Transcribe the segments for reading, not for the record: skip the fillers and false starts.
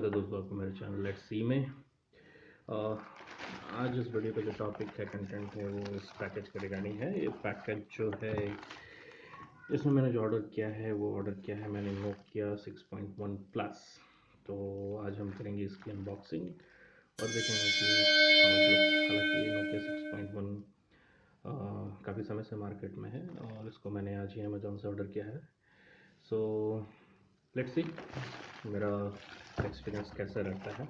है दोस्तों आपको मेरे चैनल लेट्स सी में। आज इस वीडियो का जो टॉपिक है, कंटेंट है, वो इस पैकेज के रिगार्डिंग है। ये पैकेज जो है, इसमें मैंने जो ऑर्डर किया है वो ऑर्डर किया है मैंने नोकिया 6.1 प्लस। तो आज हम करेंगे इसकी अनबॉक्सिंग और देखेंगे कि हालांकि ये नोकिया 6.1 काफ़ी समय से मार्केट में है और इसको मैंने आज ही अमेज़ॉन से ऑर्डर किया है। सो लेट्स सी मेरा एक्सपीरियंस कैसा रहता है।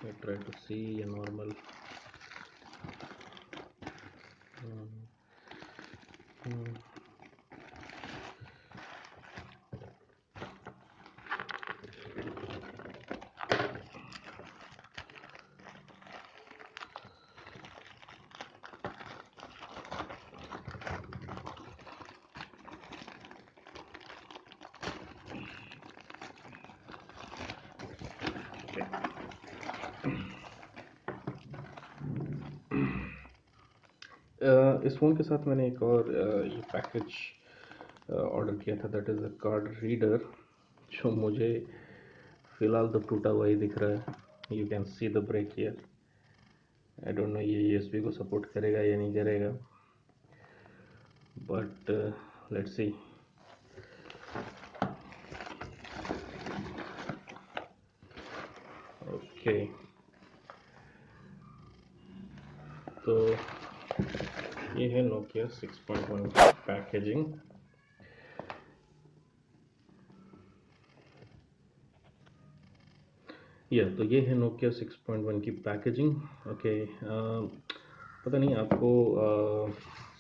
I try to see a normal इस फ़ोन के साथ मैंने एक और ये पैकेज ऑर्डर किया था, that is a card reader, जो मुझे फ़िलहाल तो टूटा हुआ ही दिख रहा है। You can see the break here. I don't know ये यूएसबी को सपोर्ट करेगा या नहीं करेगा, बट लेट्स सी। ओके, तो ये है नोकिया 6.1 पैकेजिंग। तो ये है नोकिया 6.1 की पैकेजिंग। ओके, पता नहीं आपको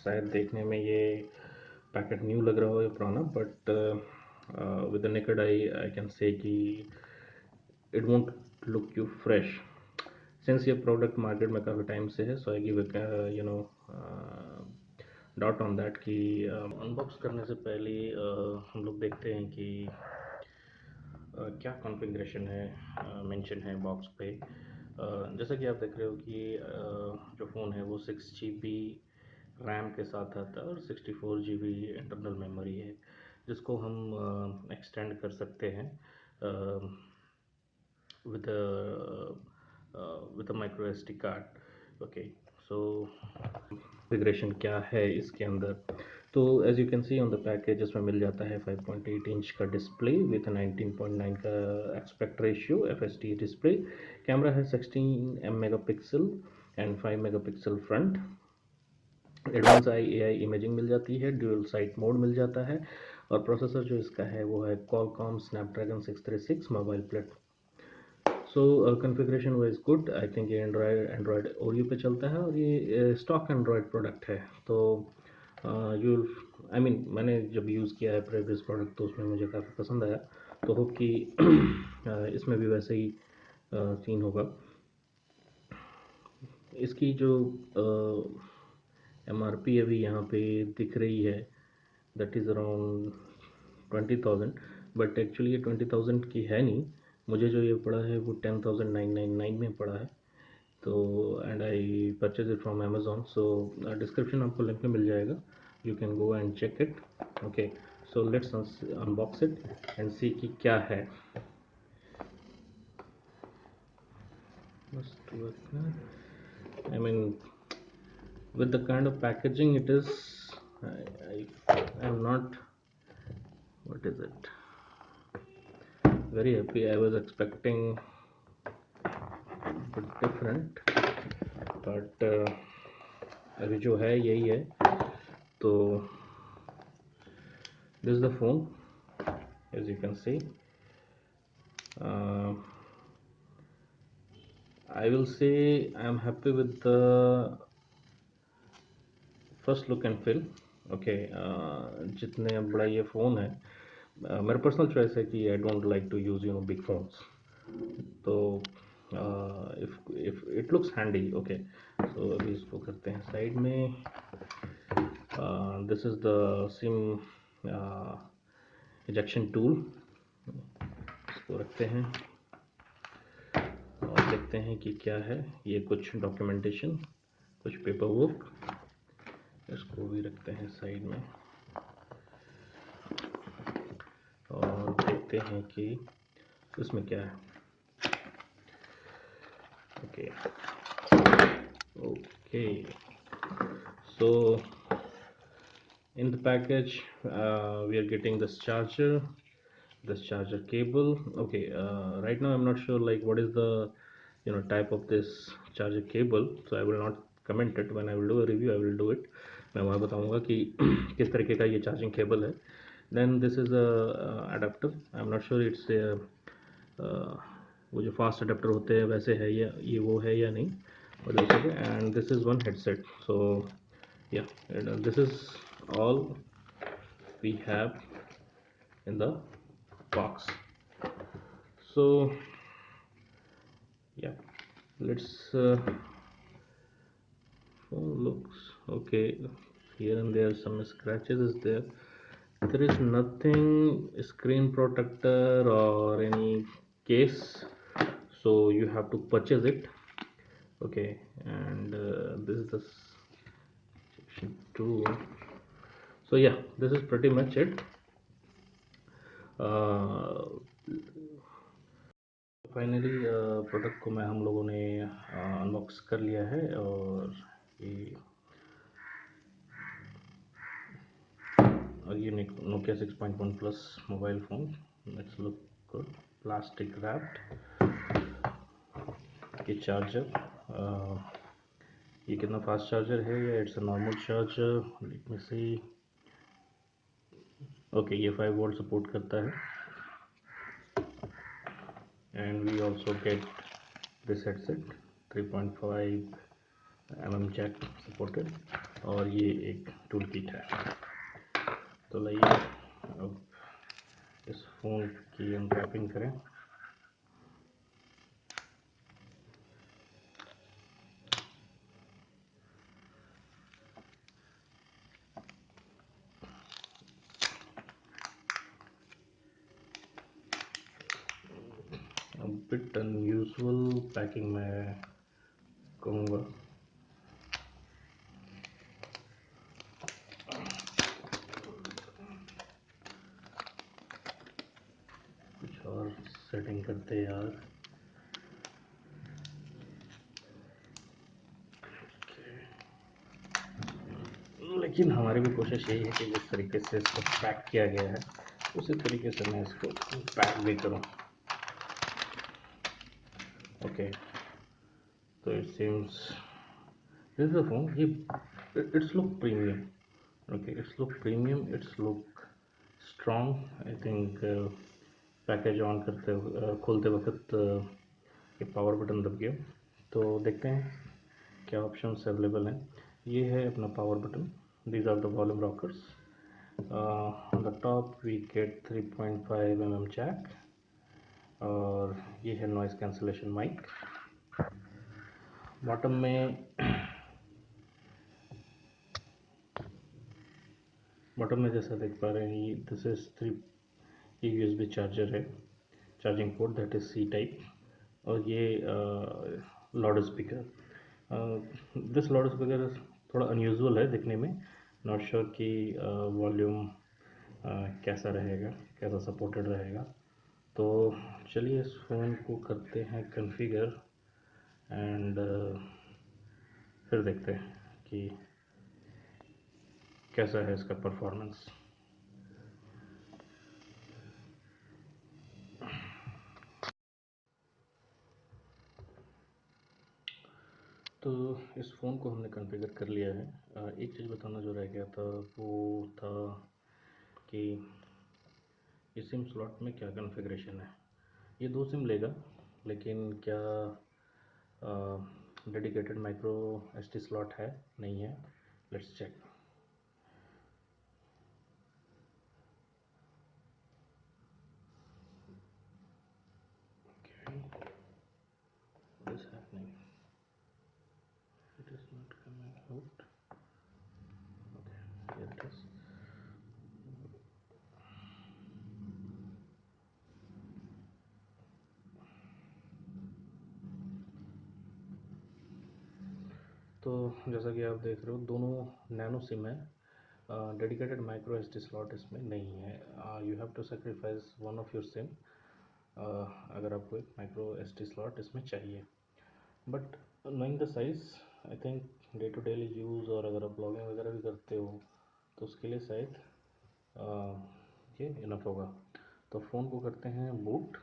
शायद देखने में ये पैकेट न्यू लग रहा हो या पुराना, but with the naked eye can say कि it won't look you fresh since ये प्रोडक्ट मार्केट में काफ़ी टाइम से है। So I give you no doubt on that कि अनबॉक्स करने से पहले हम लोग देखते हैं कि क्या कॉन्फ़िगरेशन है मेंशन है बॉक्स पे। जैसा कि आप देख रहे हो कि जो फ़ोन है वो 6 GB रैम के साथ आता है और 64 GB इंटरनल मेमोरी है, जिसको हम एक्सटेंड कर सकते हैं with a micro SD card. Okay, so configuration क्या है इसके अंदर। तो as you can see on the package, इसमें मिल जाता है 5.8 इंच का डिस्प्ले विथ 19.9 का aspect ratio FHD display. Camera है 16 megapixel and 5 megapixel front. Advance AI imaging मिल जाती है, ड्यूल साइट मोड मिल जाता है और प्रोसेसर जो इसका है वो है Qualcomm Snapdragon 636 mobile platform. So configuration wise good. I think ये एंड्रॉयड ओरियो पे चलता है और ये स्टॉक एंड्रॉयड प्रोडक्ट है। तो यू आई मीन मैंने जब यूज़ किया है प्रीवियस प्रोडक्ट तो उसमें मुझे काफ़ी पसंद आया, तो होप कि इसमें भी वैसे ही सीन होगा। इसकी जो MRP अभी यहाँ पे दिख रही है that is around 20,000, but actually ये 20,000 की है नहीं। मुझे जो ये पड़ा है वो 10,999 में पड़ा है। तो and I purchase it from Amazon. So description आपको लिंक में मिल जाएगा, you can go and check it. Okay, so let's unbox it and see कि क्या है। I mean, with the kind of packaging it is, I'm not, what is it, very happy. I was expecting a bit different, but अभी जो है यही है। तो this is the phone, as you can see. I will say I am happy with the first look and feel. Okay, जितने बड़ा ये phone है, मेरा पर्सनल चॉइस है कि I don't like to use big phones. तो if it looks handy. Okay, so अभी इसको करते हैं साइड में। This is the SIM ejection tool. इसको रखते हैं और देखते हैं कि क्या है। ये कुछ डॉक्यूमेंटेशन, कुछ पेपर वर्क, इसको भी रखते हैं साइड में और देखते देखते हैं कि इसमें क्या है. Okay. Okay. So in the package, we are getting this charger cable. Okay. Right now I'm not sure like what is the type of this charger cable, so I will not comment it. When I will do a review I will do it. मैं वहाँ बताऊँगा कि किस तरीके का ये charging cable है. Then this is a adapter. I'm not sure it's वो जो फास्ट अडेप्टर होते हैं वैसे है या ये वो है या नहीं. और and this is one headset. So या this is all we have in the box. So yeah, let's phone looks okay. Here and there some scratches is there. There is nothing screen protector or any case, so you have to purchase it. Okay, and this is the section 2. So yeah, this is pretty much it. Finally product को मैं हम लोगों ने unbox कर लिया है. और ये Nokia 6.1 plus mobile phone. Let's look good. Plastic wrapped. ये चार्जर, ये कितना फास्ट चार्जर है या it's a normal charger. Let me see. Okay, ये 5 वोल्ट सपोर्ट करता है. And we also get this headset 3.5 mm jack supported. और ये एक टूल किट है. तो लाइए अब इस फ़ोन की अनरैपिंग करें. बिट अनयूजुअल पैकिंग मैं कहूँगा. कुछ और सेटिंग करते यार. लेकिन हमारी भी कोशिश यही है कि जिस तरीके से इसको पैक किया गया है उसी तरीके से मैं इसको पैक भी करूँ. ओके, तो it seems this is the phone. ये it's look premium. Okay, it's look premium, it's look strong. I think package on करते खोलते वक्त ये पावर बटन दब गया. तो देखते हैं क्या ऑप्शंस अवेलेबल हैं. ये है अपना power button. These are the volume rockers. On the top we get 3.5 mm jack. और ये है नॉइज़ कैंसलेशन माइक. बॉटम में जैसा देख पा रहे हैं, दिस इज 3 USB चार्जर है. Charging port that is C type. और ये loud speaker. This loud speaker थोड़ा अनयूजुअल है दिखने में. नॉट श्योर कि वॉल्यूम कैसा रहेगा, कैसा सपोर्टेड रहेगा. तो चलिए इस फ़ोन को करते हैं कॉन्फ़िगर एंड फिर देखते हैं कि कैसा है इसका परफॉर्मेंस. तो इस फ़ोन को हमने कॉन्फ़िगर कर लिया है. एक चीज़ बताना जो रह गया था वो था कि ये सिम स्लॉट में क्या कॉन्फ़िगरेशन है. ये 2 सिम लेगा, लेकिन क्या डेडिकेटेड माइक्रो SD स्लॉट है नहीं है. Let's check. What is happening? It is not coming out. Okay, here it is. तो जैसा कि आप देख रहे हो दोनों नैनो सिम है. Dedicated micro S D slot इसमें नहीं है. You have to sacrifice one of your SIM अगर आपको एक माइक्रो एस डी स्लॉट इसमें चाहिए. But knowing the size, I think day to daily use और अगर आप ब्लॉगिंग वगैरह भी करते हो तो उसके लिए शायद ये इनफ होगा. तो फ़ोन को करते हैं बूट.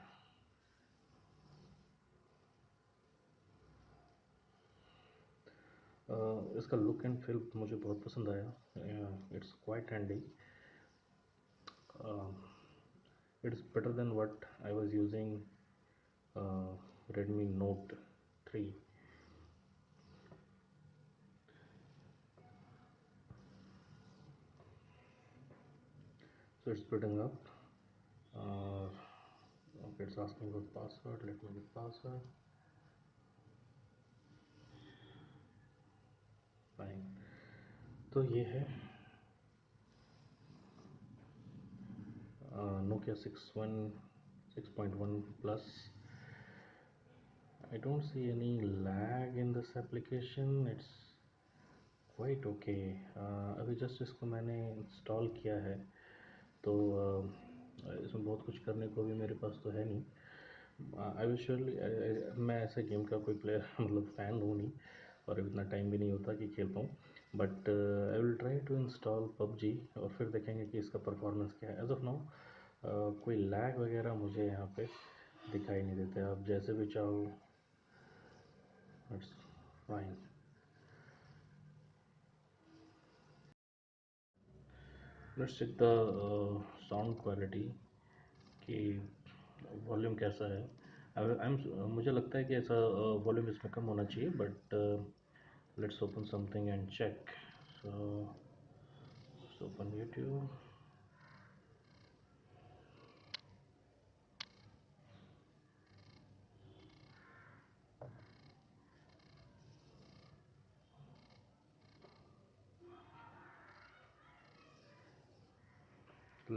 इसका लुक एंड फील मुझे बहुत पसंद आया. It's quite handy. It's better than what I was using Redmi Note 3. So it's putting up. Okay, it's asking for password. Let me get password. Fine. तो ये है Nokia 6.1 plus. I don't see any lag in this application. It's quite okay. अभी just इसको मैंने install किया है तो इसमें बहुत कुछ करने को भी मेरे पास तो है नहीं. I will surely. मैं ऐसे गेम का कोई प्लेयर मतलब फ़ैन हूँ नहीं और इतना टाइम भी नहीं होता कि खेल पाऊँ. But I will try to install PUBG और फिर देखेंगे कि इसका परफॉर्मेंस क्या है. एज ऑफ नाउ कोई लैग वगैरह मुझे यहाँ पे दिखाई नहीं देते. आप जैसे भी चाहो, it's fine. Let's check the sound quality कि वॉल्यूम कैसा है. मुझे लगता है कि ऐसा वॉल्यूम इसमें कम होना चाहिए. But let's open something and check. So let's open YouTube.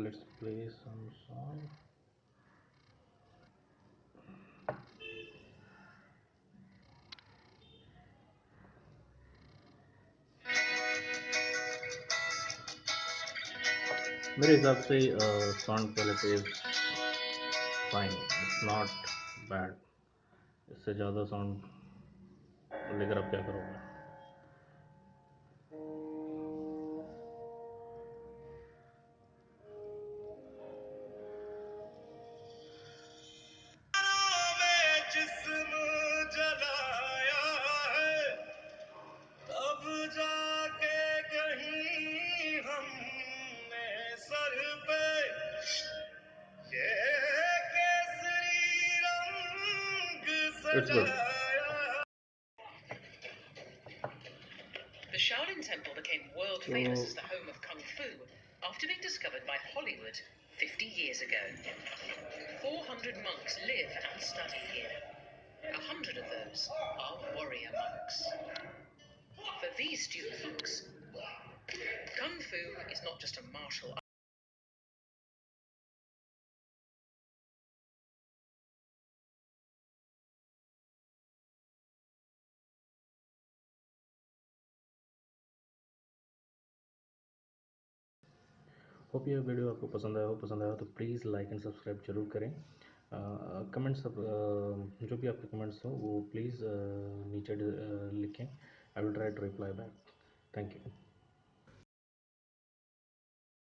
Let's play some song. मेरे हिसाब से sound quality is fine. It's not bad. इससे ज़्यादा साउंड लेकर आप क्या करोगे. जिस्म जलाया है तब जाके कहीं हमने सर पे ये केसरी रंग सजाया. The Shaolin Temple became world famous as the home of Kung Fu after being discovered by Hollywood 50 years ago. 400 monks live and study here. 100 of those are warrior monks. For these student monks, Kung Fu is not just a martial art. Hope यह video आपको पसंद आया तो please like and subscribe जरूर करें. Comments सब जो भी आपके कमेंट्स हो वो प्लीज़ नीचे लिखें. I will try to reply back. Thank you.